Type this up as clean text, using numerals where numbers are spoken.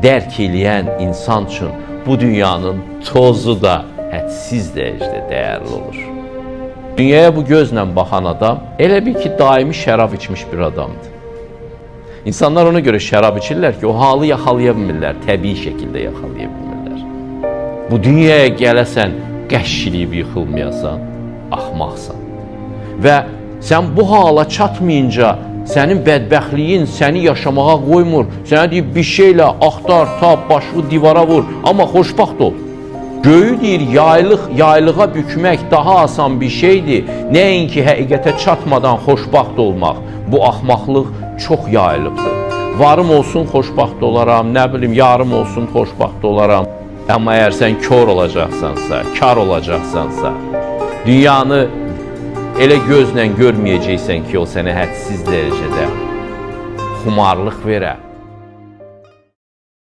dərk eləyən insan üçün bu dünyanın tozu da hədsiz dərəcədə dəyərli olur. Dünyaya bu gözlə baxan adam elə bil ki, daimi şərab içmiş bir adamdır. İnsanlar ona görə şərab içirlər ki, o halı yaxalaya bilmirlər, təbii şəkildə yaxalaya bilmirlər. Bu dünyaya gələsən, qəşşiliyib yıxılmayasan, axmaqsan. Və sən bu hala çatmayınca, sənin bədbəxtliyin səni yaşamağa qoymur. Sənə deyib, bir şeylə axtar, tap, başını divara vur, amma xoşbaxt ol. Göyü deyir, yaylığa bükmək daha asan bir şeydir. Nəinki həqiqətə çatmadan xoşbaxt olmaq. Bu axmaqlıq çox yayılıbdır. Varım olsun, xoşbaxt olaram, nə bilim, yarım olsun, xoşbaxt olaram. Amma əgər sən kör olacaqsansa, kar olacaqsansa, dünyanı elə gözlə görməyəcəksən ki, o sənə hədsiz dərəcədə xumarlıq verə.